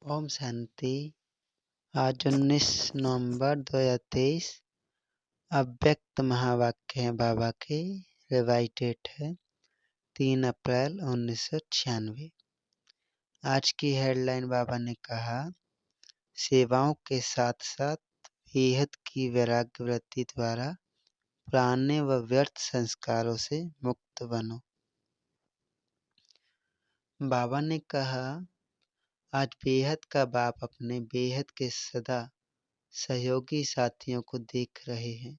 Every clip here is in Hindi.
ओम शांति। आज 19 नवंबर 2023 अव्यक्त महावाक्य है बाबा के। रिवाइज डेट है 3 अप्रैल 1996। आज की हेडलाइन बाबा ने कहा, सेवाओं के साथ साथ बेहद की वैराग्य वृत्ति द्वारा पुराने व व्यर्थ संस्कारों से मुक्त बनो। बाबा ने कहा, आज बेहद का बाप अपने बेहद के सदा सहयोगी साथियों को देख रहे हैं।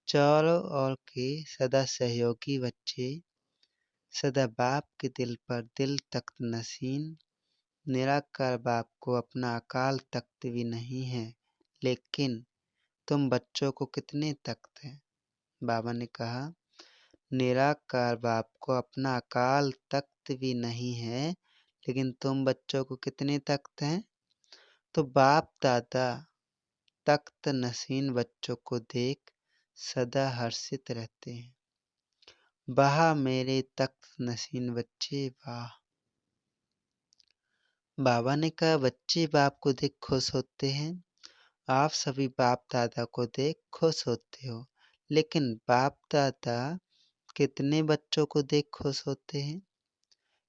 चारों ओर के सदा सहयोगी बच्चे सदा बाप के दिल पर दिल तख्त नशीन। निराकार बाप को अपना अकाल तख्त भी नहीं है, लेकिन तुम बच्चों को कितने तख्त हैं। बाबा ने कहा, निराकार बाप को अपना अकाल तख्त भी नहीं है, लेकिन तुम बच्चों को कितने तख्त हैं। तो बाप दादा तख्त नशीन बच्चों को देख सदा हर्षित रहते हैं। वाह मेरे तख्त नशीन बच्चे वाह। बाबा ने कहा, बच्चे बाप को देख खुश होते हैं। आप सभी बाप दादा को देख खुश होते हो, लेकिन बाप दादा कितने बच्चों को देख खुश होते हैं?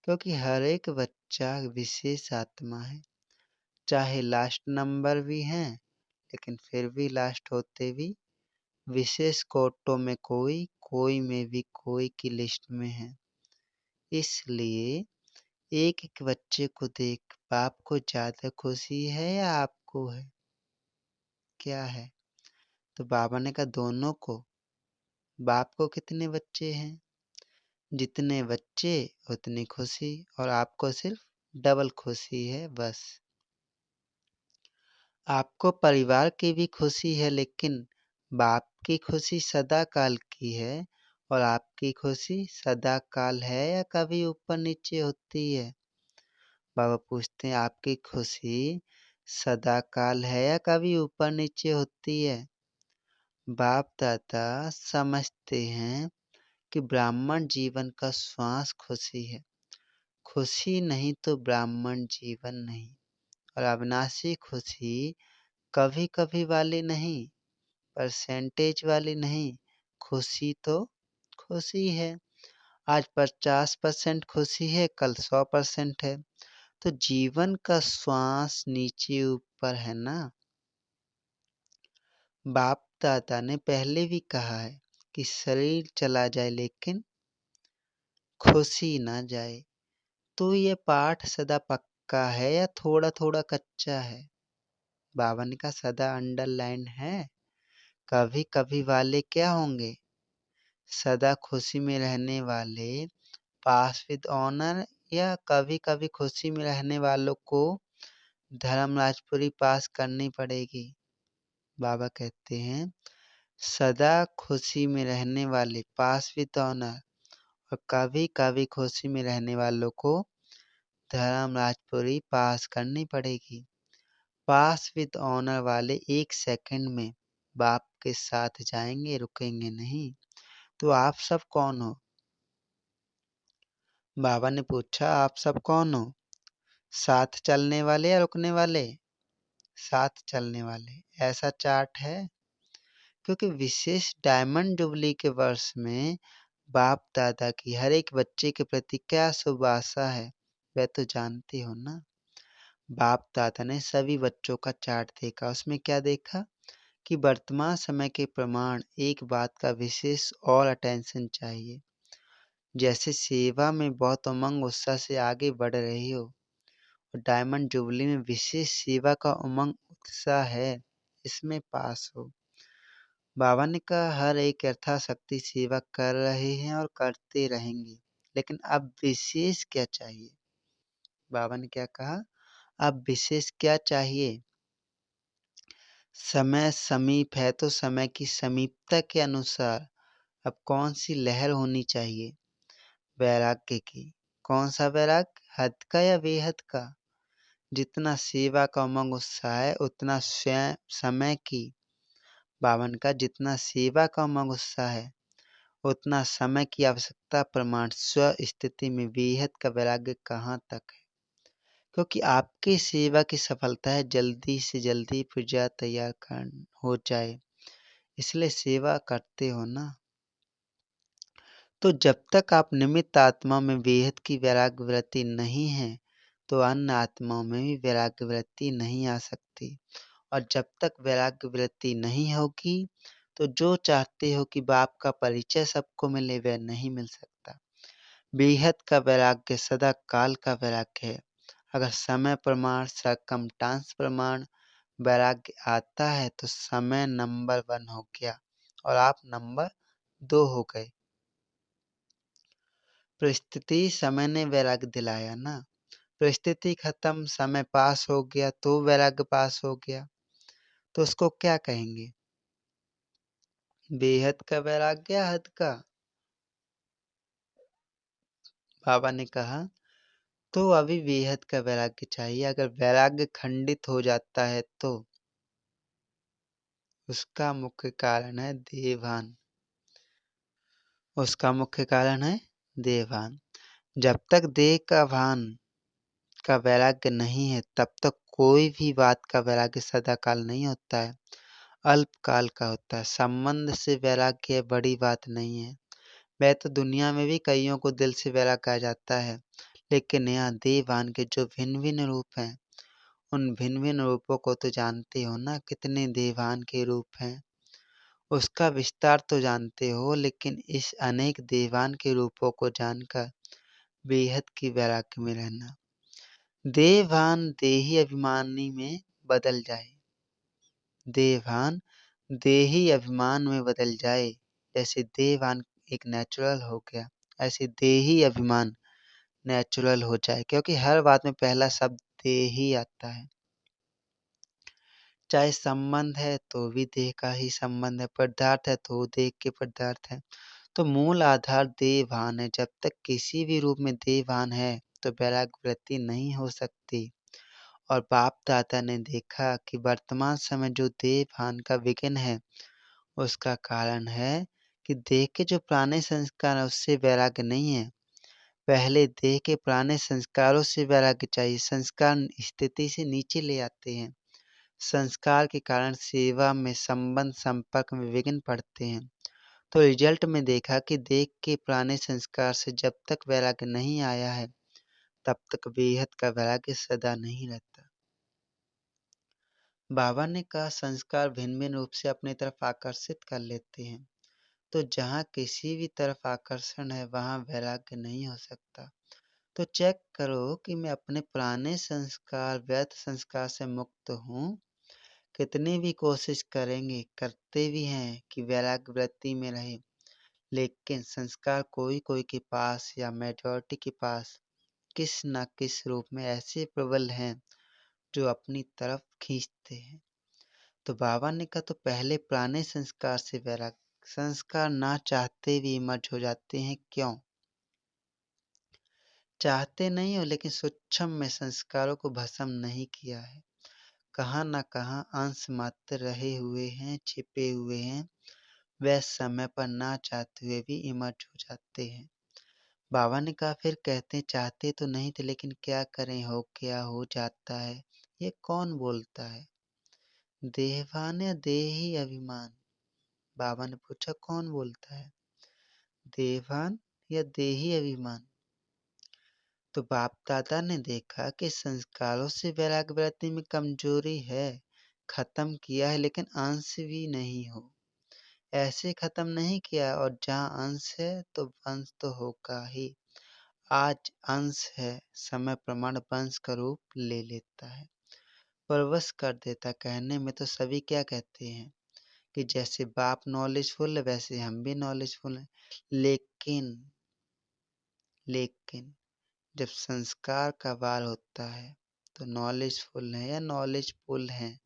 क्योंकि हर एक बच्चा विशेष आत्मा है। चाहे लास्ट नंबर भी हैं, लेकिन फिर भी लास्ट होते भी विशेष कोटों में कोई में भी कोई की लिस्ट में है। इसलिए एक एक बच्चे को देख बाप को ज्यादा खुशी है या आपको है? क्या है? तो बाबा ने कहा, दोनों को। बाप को कितने बच्चे हैं? जितने बच्चे उतनी खुशी, और आपको सिर्फ डबल खुशी है बस। आपको परिवार की भी खुशी है, लेकिन बाप की खुशी सदा काल की है, और आपकी खुशी सदा काल है या कभी ऊपर नीचे होती है? बाबा पूछते हैं, आपकी खुशी सदा काल है या कभी ऊपर नीचे होती है? बाप दादा समझते हैं कि ब्राह्मण जीवन का श्वास खुशी है। खुशी नहीं तो ब्राह्मण जीवन नहीं। और अविनाशी खुशी कभी कभी वाली नहीं, परसेंटेज वाली नहीं। खुशी तो खुशी है। आज 50% खुशी है, कल 100% है। तो जीवन का श्वास नीचे ऊपर है ना। बाप दादा ने पहले भी कहा है कि शरीर चला जाए लेकिन खुशी ना जाए। तो ये पाठ सदा पक्का है या थोड़ा थोड़ा कच्चा है? बाबा ने कहा, सदा अंडरलाइन है। कभी कभी वाले क्या होंगे? सदा खुशी में रहने वाले पास विद ऑनर, या कभी कभी खुशी में रहने वालों को धर्मराजपुरी पास करनी पड़ेगी? बाबा कहते हैं, सदा खुशी में रहने वाले पास विद ऑनर, और कभी कभी खुशी में रहने वालों को धर्मराजपुरी पास करनी पड़ेगी। पास विद ऑनर वाले 1 सेकंड में बाप के साथ जाएंगे, रुकेंगे नहीं। तो आप सब कौन हो? बाबा ने पूछा, आप सब कौन हो? साथ चलने वाले या रुकने वाले? साथ चलने वाले। ऐसा चार्ट है, क्योंकि विशेष डायमंड जुबली के वर्ष में बाप दादा की हर एक बच्चे के प्रति क्या शुभ आशा है, वह तो जानते हो ना। बाप दादा ने सभी बच्चों का चार्ट देखा। उसमें क्या देखा कि वर्तमान समय के प्रमाण एक बात का विशेष और अटेंशन चाहिए। जैसे सेवा में बहुत उमंग उत्साह से आगे बढ़ रही हो, और डायमंड जुबली में विशेष सेवा का उमंग उत्साह है, इसमें पास हो। बाबा ने कहा, हर एक यथाशक्ति सेवा कर रहे हैं और करते रहेंगे, लेकिन अब विशेष क्या चाहिए? बाबा ने क्या कहा, अब विशेष क्या चाहिए? समय समीप है, तो समय की समीपता के अनुसार अब कौन सी लहर होनी चाहिए? वैराग्य की। कौन सा वैराग्य? हद का या बेहद का? जितना सेवा का उमंग उत्साह है, उतना स्वयं समय की। बावन का जितना सेवा का उमंग उत्साह है, उतना समय की आवश्यकता प्रमाण स्व स्थिति में बेहद का वैराग्य कहाँ तक है? क्योंकि आपकी सेवा की सफलता है जल्दी से जल्दी पूजा तैयार कर हो जाए, इसलिए सेवा करते हो ना। तो जब तक आप निमित्त आत्मा में बेहद की वैराग्य वृत्ति नहीं है, तो अन्य आत्माओं में भी वैराग्य वृत्ति नहीं आ सकती। और जब तक वैराग्य वृत्ति नहीं होगी, तो जो चाहते हो कि बाप का परिचय सबको मिले, वह नहीं मिल सकता। बेहद का वैराग्य सदा काल का वैराग्य है। अगर समय प्रमाण सरकमस्टांस प्रमाण वैराग्य आता है, तो समय नंबर 1 हो गया और आप नंबर 2 हो गए। परिस्थिति समय ने वैराग्य दिलाया ना। परिस्थिति खत्म, समय पास हो गया तो वैराग्य पास हो गया, तो उसको क्या कहेंगे? बेहद का वैराग्य या हद का? बाबा ने कहा तो अभी बेहद का वैराग्य चाहिए। अगर वैराग्य खंडित हो जाता है तो उसका मुख्य कारण है देहभान। उसका मुख्य कारण है देहभान। जब तक देह का भान का वैराग्य नहीं है, तब तक कोई भी बात का वैराग्य सदाकाल नहीं होता है, अल्पकाल का होता है। संबंध से वैराग्य बड़ी बात नहीं है। वह तो दुनिया में भी कईयों को दिल से वैराग्य आ जाता है, लेकिन यहाँ देहभान के जो भिन्न भिन्न रूप हैं, उन भिन्न भिन्न रूपों को तो जानते हो ना, कितने देहभान के रूप हैं। उसका विस्तार तो जानते हो, लेकिन इस अनेक देहभान के रूपों को जानकर बेहद की वैराग्य में रहना। देहभान देही अभिमानी में बदल जाए। देहभान देही अभिमान में बदल जाए। जैसे देहभान एक नेचुरल हो गया, ऐसे देही अभिमान नेचुरल हो जाए, क्योंकि हर बात में पहला शब्द देही आता है। चाहे संबंध है तो भी देह का ही संबंध है, पदार्थ है तो देह के पदार्थ है। तो मूल आधार देहभान है। जब तक किसी भी रूप में देहभान है, तो वैराग्य वृत्ति नहीं हो सकती। और बाप दादा ने देखा कि वर्तमान समय जो देहभान का विघ्न है, उसका कारण है कि देह के जो पुराने संस्कार है, उससे वैराग्य नहीं है। पहले देह के पुराने संस्कारों से वैराग्य चाहिए। संस्कार स्थिति से नीचे ले आते हैं। संस्कार के कारण सेवा में संबंध संपर्क में विघ्न पड़ते हैं। तो रिजल्ट में देखा कि देह के पुराने संस्कार से जब तक वैराग्य नहीं आया है, तब तक बेहद का वैराग्य सदा नहीं रहता। बाबा ने कहा संस्कार भिन्न भिन्न रूप से अपनी तरफ आकर्षित कर लेते हैं। तो जहाँ किसी भी तरफ आकर्षण है, वहाँ वैराग्य नहीं हो सकता। तो चेक करो कि मैं अपने पुराने संस्कार व्यर्थ संस्कार से मुक्त हूँ। कितनी भी कोशिश करेंगे, करते भी हैं कि वैराग्य वृत्ति में रहे, लेकिन संस्कार कोई कोई के पास या मेजॉरिटी के पास किस न किस रूप में ऐसे प्रबल हैं जो अपनी तरफ खींचते हैं। तो बाबा ने कहा तो पहले पुराने संस्कार से वैराग्य। संस्कार ना चाहते भी मर्ज हो जाते हैं। क्यों? चाहते नहीं हो, लेकिन सूक्ष्म में संस्कारों को भस्म नहीं किया है। कहाँ न कहाँ अंश मात्र रहे हुए हैं, छिपे हुए हैं। वह समय पर ना चाहते हुए भी इमर्ज हो जाते हैं। बाबा ने कहा फिर कहते हैं चाहते तो नहीं थे, लेकिन क्या करें, हो क्या हो जाता है। ये कौन बोलता है? देहभान या देही अभिमान? बाबा ने पूछा कौन बोलता है, देहभान या देही अभिमान? तो बाप दादा ने देखा कि संस्कारों से वैराग्य वृत्ति में कमजोरी है, खत्म किया है, लेकिन अंश भी नहीं हो। ऐसे खत्म नहीं किया, और जहाँ अंश है तो वंश तो होगा ही। आज अंश है, समय प्रमाण वंश का रूप ले लेता है, परवश कर देता। कहने में तो सभी क्या कहते हैं कि जैसे बाप नॉलेजफुल है, वैसे हम भी नॉलेजफुल हैं। लेकिन जब संस्कार का वार होता है, तो नॉलेजफुल है या नॉलेजफुल है?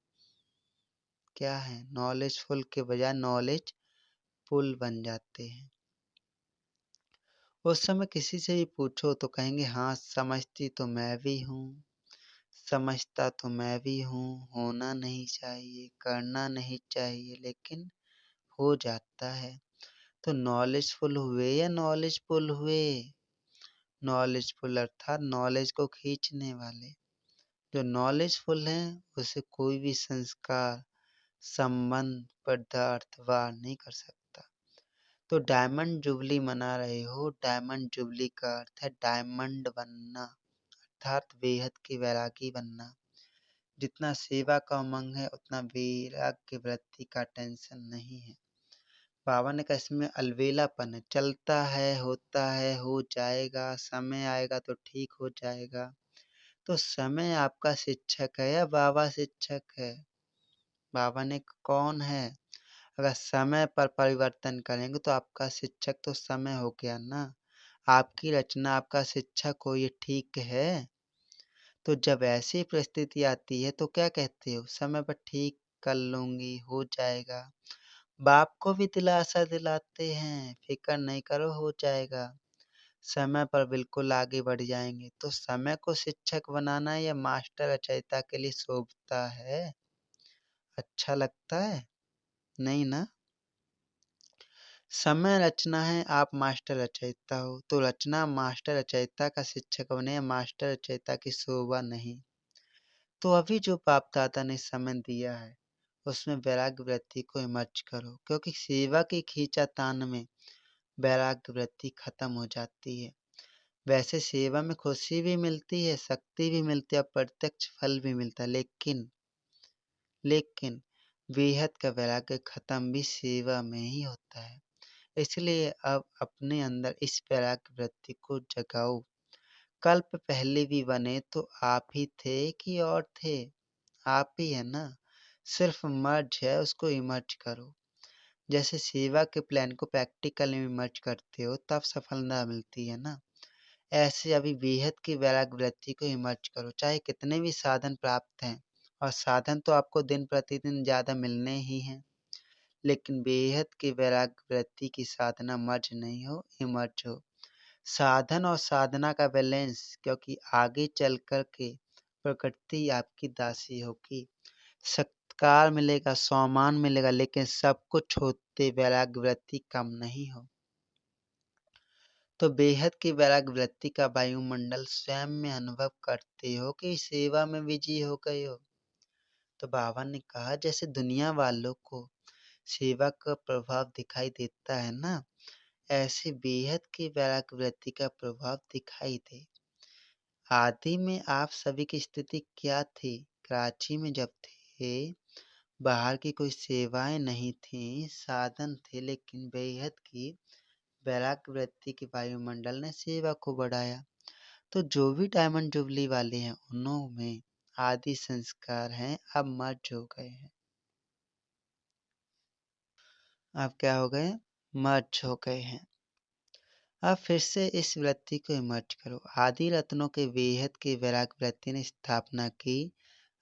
क्या है? नॉलेजफुल के बजाय नॉलेज पुल बन जाते हैं। उस समय किसी से भी पूछो तो कहेंगे हाँ समझती तो मैं भी हूँ, समझता तो मैं भी हूँ, होना नहीं चाहिए, करना नहीं चाहिए, लेकिन हो जाता है। तो नॉलेजफुल हुए या नॉलेजफुल हुए? नॉलेजफुल अर्थात नॉलेज को खींचने वाले। जो नॉलेजफुल हैं उसे कोई भी संस्कार, संबंध, पदार्थ वार नहीं कर सकता। तो डायमंड जुबली मना रहे हो, डायमंड जुबली का अर्थ है डायमंड बनना, अर्थात बेहद की वैरागी बनना। जितना सेवा का उमंग है उतना वैराग्य वृत्ति का टेंशन नहीं है। बाबा ने कहा इसमें अलबेलापन है, चलता है, होता है, हो जाएगा, समय आएगा तो ठीक हो जाएगा। तो समय आपका शिक्षक है या बाबा शिक्षक है? बाबा ने कौन है? अगर समय पर परिवर्तन करेंगे तो आपका शिक्षक तो समय हो गया ना। आपकी रचना आपका शिक्षक हो, ये ठीक है? तो जब ऐसी परिस्थिति आती है तो क्या कहते हो? समय पर ठीक कर लूंगी, हो जाएगा। बाप को भी दिलासा दिलाते हैं, फिक्र नहीं करो, हो जाएगा, समय पर बिल्कुल आगे बढ़ जाएंगे। तो समय को शिक्षक बनाना या मास्टर रचयिता के लिए शोभता है? अच्छा लगता है? नहीं ना। समय रचना है, आप मास्टर रचयिता हो, तो रचना मास्टर रचयिता का शिक्षक बने या मास्टर रचयिता की शोभा नहीं। तो अभी जो बाप दादा ने समय दिया है उसमें वैराग्य वृत्ति को इमर्ज करो, क्योंकि सेवा की खींचातान में वैराग्य वृत्ति खत्म हो जाती है। वैसे सेवा में खुशी भी मिलती है, शक्ति भी मिलती है, प्रत्यक्ष फल भी मिलता है, लेकिन बेहद का वैराग्य खत्म भी सेवा में ही होता है। इसलिए अब अपने अंदर इस वैराग्य वृत्ति को जगाओ। कल्प पहले भी बने तो आप ही थे कि और थे? आप ही है ना। सिर्फ मर्ज है, उसको इमर्ज करो। जैसे सेवा के प्लान को प्रैक्टिकल में इमर्ज करते हो तब सफलता मिलती है ना। ऐसे अभी बेहद की वैराग्य वृत्ति को इमर्ज करो, चाहे कितने भी साधन प्राप्त हैं। और साधन तो आपको दिन प्रतिदिन ज्यादा मिलने ही हैं, लेकिन बेहद की वैराग्य वृत्ति की साधना मर्ज नहीं हो, इमर्ज हो। साधन और साधना का बैलेंस, क्योंकि आगे चल कर के प्रकृति आपकी दासी होगी। सत्कार मिलेगा, सम्मान मिलेगा, लेकिन सब कुछ होते वैराग्य वृत्ति कम नहीं हो। तो बेहद की वैराग्य वृत्ति का वायुमंडल स्वयं में अनुभव करते हो कि सेवा में विजयी हो गए हो। तो बाबा ने कहा जैसे दुनिया वालों को सेवा का प्रभाव दिखाई देता है ना, ऐसे बेहद की वैराग्य वृत्ति का प्रभाव दिखाई दे। आदि में आप सभी की स्थिति क्या थी? कराची में जब थे, बाहर की कोई सेवाएं नहीं थी, साधन थे, लेकिन बेहद की वैराग्य वृत्ति के वायुमंडल ने सेवा को बढ़ाया। तो जो भी डायमंड जुबली वाले हैं उनमें आदि संस्कार हैं, अब मर्ज हो गए हैं। अब क्या हो गए? मर्ज हो गए हैं। अब फिर से इस वृत्ति को इमर्ज करो। आदि रत्नों के बेहद की वैराग्य वृत्ति ने स्थापना की।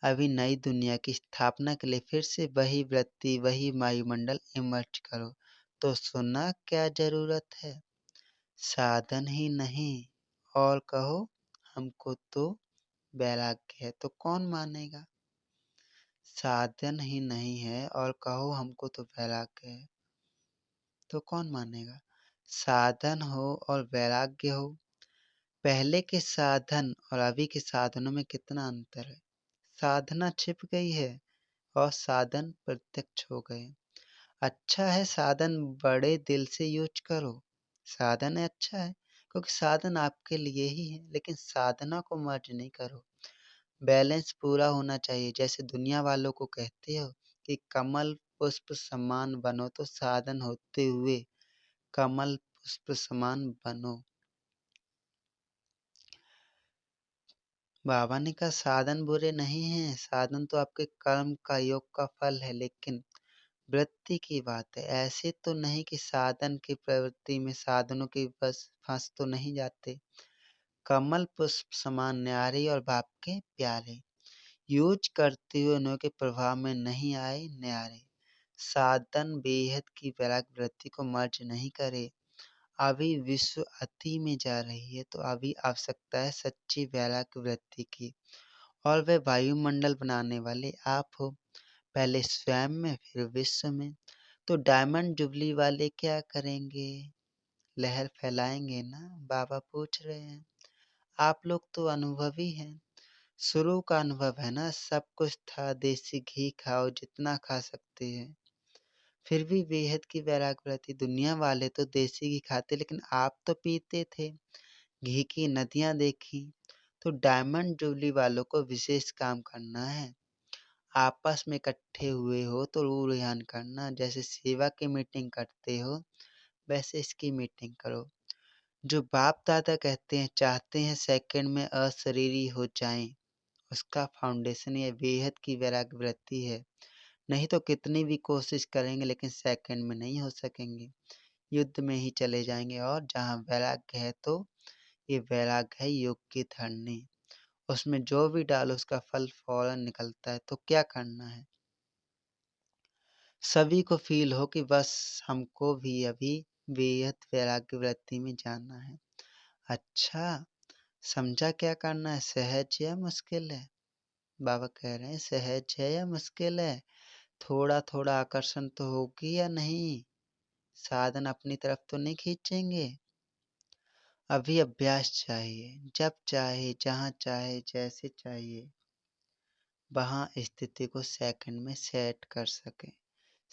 अभी नई दुनिया की स्थापना के लिए फिर से वही वृत्ति, वही वायुमंडल इमर्ज करो। तो सुनना क्या जरूरत है? साधन ही नहीं और कहो हमको तो वैराग्य है, तो कौन मानेगा? साधन ही नहीं है और कहो हमको तो वैराग्य है, तो कौन मानेगा? साधन हो और वैराग्य हो। पहले के साधन और अभी के साधनों में कितना अंतर है। साधना छिप गई है और साधन प्रत्यक्ष हो गए। अच्छा है साधन बड़े दिल से यूज करो। साधन अच्छा है क्योंकि साधन आपके लिए ही है, लेकिन साधना को मर्ज नहीं करो। बैलेंस पूरा होना चाहिए। जैसे दुनिया वालों को कहते हो कि कमल पुष्प समान बनो, तो साधन होते हुए कमल पुष्प समान बनो। बाबा ने कहा साधन बुरे नहीं हैं, साधन तो आपके कर्म का, योग का फल है, लेकिन वृत्ति की बात है। ऐसे तो नहीं कि साधन की प्रवृत्ति में साधनों की बस फंस तो नहीं जाते। कमल पुष्प समान न्यारे और बाप के प्यारे, यूज करते हुए उनके प्रभाव में नहीं आए न्यारे। साधन बेहद की वैराग्य वृत्ति को मर्ज नहीं करे। अभी विश्व अति में जा रही है, तो अभी आवश्यकता है सच्ची वैराग्य वृत्ति की, और वह वायुमंडल बनाने वाले आप हो। पहले स्वयं में फिर विश्व में। तो डायमंड जुबली वाले क्या करेंगे? लहर फैलाएंगे ना। बाबा पूछ रहे हैं, आप लोग तो अनुभवी हैं, शुरू का अनुभव है ना, सब कुछ था, देसी घी खाओ जितना खा सकते हैं। फिर भी बेहद की वैराग्य रहती। दुनिया वाले तो देसी घी खाते, लेकिन आप तो पीते थे। घी की नदियां देखी। तो डायमंड जुबली वालों को विशेष काम करना है। आपस में इकट्ठे हुए हो तो रू रिहान करना। जैसे सेवा की मीटिंग करते हो, वैसे इसकी मीटिंग करो। जो बाप दादा कहते हैं, चाहते हैं सेकंड में अशरीरी हो जाएं, उसका फाउंडेशन ये बेहद की वैराग्य वृत्ति है। नहीं तो कितनी भी कोशिश करेंगे, लेकिन सेकंड में नहीं हो सकेंगे, युद्ध में ही चले जाएंगे। और जहाँ वैराग्य है, तो ये वैराग्य है योग की धरनी। उसमें जो भी डालो उसका फल फौरन निकलता है। तो क्या करना है, सभी को फील हो कि बस हमको भी अभी बेहद वैराग्य वृत्ति में जाना है। अच्छा, समझा क्या करना है? सहज या मुश्किल है? बाबा कह रहे हैं सहज है या मुश्किल है? थोड़ा थोड़ा आकर्षण तो होगी या नहीं? साधन अपनी तरफ तो नहीं खींचेंगे? अभी अभ्यास चाहिए। जब चाहे, जहाँ चाहे, जैसे चाहिए, वहाँ स्थिति को सेकंड में सेट कर सके।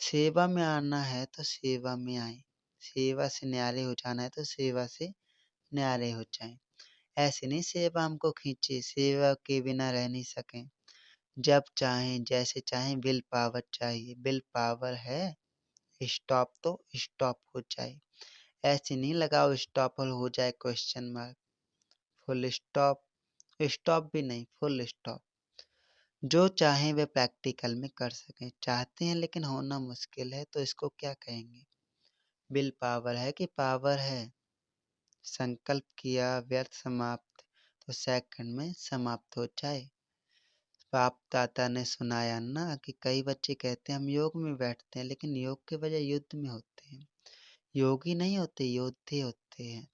सेवा में आना है तो सेवा में आए। सेवा से न्यारे हो जाना है तो सेवा से न्यारे हो जाएं। ऐसे नहीं सेवा हमको खींचे, सेवा के बिना रह नहीं सकें। जब चाहें, जैसे चाहें, विल पावर चाहिए। विल पावर है, स्टॉप तो स्टॉप हो जाए। ऐसे नहीं लगाओ स्टॉप हो जाए question mark. Full stop, stop भी नहीं, फुल स्टॉप। जो चाहें वे प्रैक्टिकल में कर सकें। चाहते हैं लेकिन होना मुश्किल है, तो इसको क्या कहेंगे? विल पावर है कि पावर है? संकल्प किया, व्यर्थ समाप्त, तो सेकंड में समाप्त हो जाए। बाप दादा ने सुनाया ना कि कई बच्चे कहते हैं हम योग में बैठते हैं, लेकिन योग के बजाय युद्ध में होते हैं। योगी नहीं होते, योद्धे होते हैं।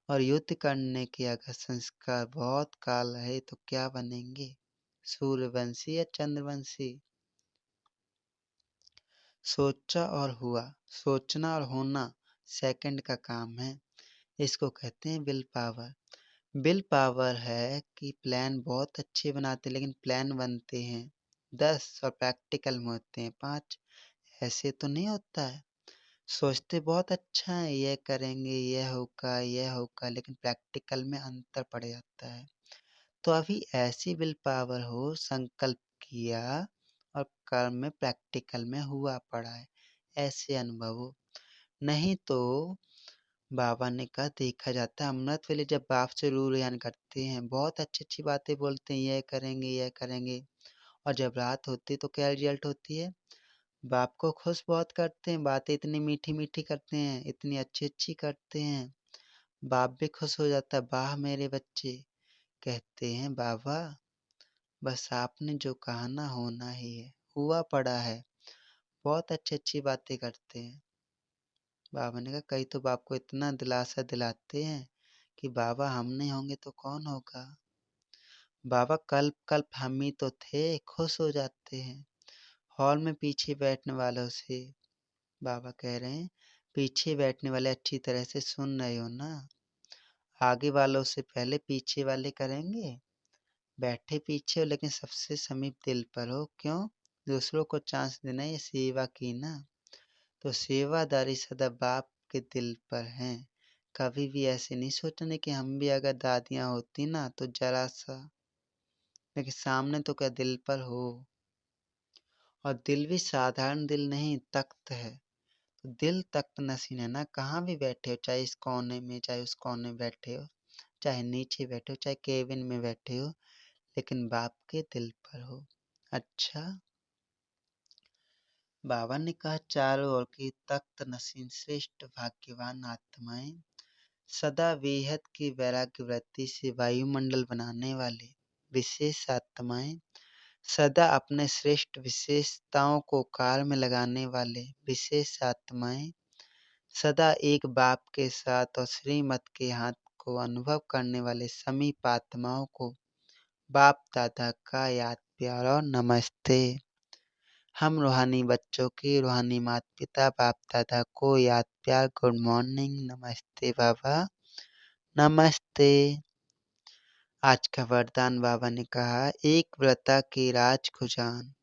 और युद्ध करने के अगर संस्कार बहुत काल है तो क्या बनेंगे? सूर्यवंशी या चंद्रवंशी? सोचा और हुआ। सोचना और होना सेकंड का काम है। इसको कहते हैं विल पावर। विल पावर है कि प्लान बहुत अच्छे बनाते हैं, लेकिन प्लान बनते हैं 10 और प्रैक्टिकल में होते हैं 5। ऐसे तो नहीं होता है। सोचते बहुत अच्छा है, यह करेंगे, यह होगा, लेकिन प्रैक्टिकल में अंतर पड़ जाता है। तो अभी ऐसी विल पावर हो, संकल्प किया और कर्म में प्रैक्टिकल में हुआ पड़ा है, ऐसे अनुभव हो। नहीं तो बाबा ने कहा देखा जाता है अमृत वेले जब बाप से रू रियान करते हैं, बहुत अच्छी अच्छी बातें बोलते हैं, यह करेंगे यह करेंगे, और जब रात होती है तो क्या रिजल्ट होती है? बाप को खुश बहुत करते हैं, बातें इतनी मीठी मीठी करते हैं, इतनी अच्छी अच्छी करते हैं। बाप भी खुश हो जाता है, वाह मेरे बच्चे। कहते हैं बाबा बस आपने जो कहा ना होना ही है, हुआ पड़ा है। बहुत अच्छी अच्छी बातें करते हैं। बाबा ने कहा कई तो बाप को इतना दिलासा दिलाते हैं कि बाबा हम नहीं होंगे तो कौन होगा। बाबा कल्प कल्प हम ही तो थे, खुश हो जाते हैं। हॉल में पीछे बैठने वालों से बाबा कह रहे हैं, पीछे बैठने वाले अच्छी तरह से सुन रहे हो ना? आगे वालों से पहले पीछे वाले करेंगे। बैठे पीछे हो लेकिन सबसे समीप दिल पर हो। क्यों? दूसरों को चांस देना, ये सेवा की ना। तो सेवादारी सदा बाप के दिल पर हैं। कभी भी ऐसे नहीं सोचने कि हम भी अगर दादियाँ होती ना तो जरा सा, लेकिन सामने तो क्या दिल पर हो। और दिल भी साधारण दिल नहीं, तख्त है। तो दिल तख्त नशीन है ना, कहाँ भी बैठे हो, चाहे इस कोने में चाहे उस कोने में बैठे हो, चाहे नीचे बैठे हो चाहे केबिन में बैठे हो, लेकिन बाप के दिल पर हो। अच्छा, बाबा ने कहा चारों ओर की तख्त नशीन श्रेष्ठ भाग्यवान आत्माएं, सदा बेहद की वैराग्य वृत्ति से वायुमंडल बनाने वाले विशेष आत्माएं, सदा अपने श्रेष्ठ विशेषताओं को कार्य में लगाने वाले विशेष आत्माएं, सदा एक बाप के साथ और श्रीमत के हाथ को अनुभव करने वाले समीप आत्माओं को बाप दादा का याद प्यार और नमस्ते। हम रूहानी बच्चों के रूहानी माता पिता बाप दादा को याद प्यार गुड मॉर्निंग, नमस्ते बाबा, नमस्ते। आज का वरदान बाबा ने कहा, एक व्रता की राज को जान,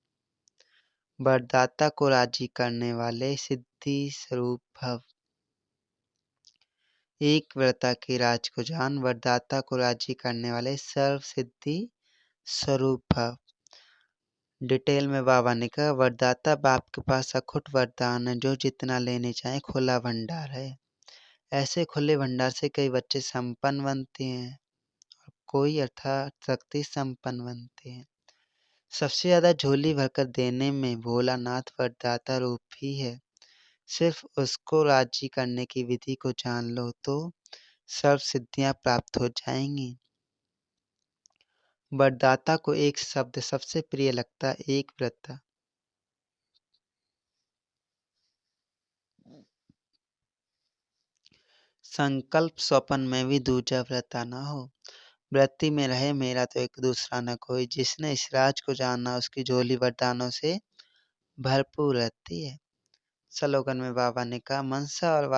वरदाता को राजी करने वाले सिद्धि स्वरूप भव। एक व्रता की राज को जान, वरदाता को राजी करने वाले सर्व सिद्धि स्वरूप भव। डिटेल में बाबा ने कहा, वरदाता बाप के पास अखुट वरदान है, जो जितना लेने चाहे खुला भंडार है। ऐसे खुले भंडार से कई बच्चे संपन्न बनते हैं, कोई अर्थात शक्ति संपन्न बनते हैं। सबसे ज्यादा झोली भरकर देने में भोलानाथ वरदाता रूप ही है। सिर्फ उसको राजी करने की विधि को जान लो तो सर्व सिद्धियां प्राप्त हो जाएंगी। वरदाता को एक शब्द सबसे प्रिय लगता, एक व्रता। संकल्प स्वपन में भी दूजा व्रता न हो, वृत्ति में रहे मेरा तो एक दूसरा न कोई। जिसने इस राज को जाना, उसकी झोली वरदानों से भरपूर रहती है। स्लोगन में बाबा ने कहा, मनसा और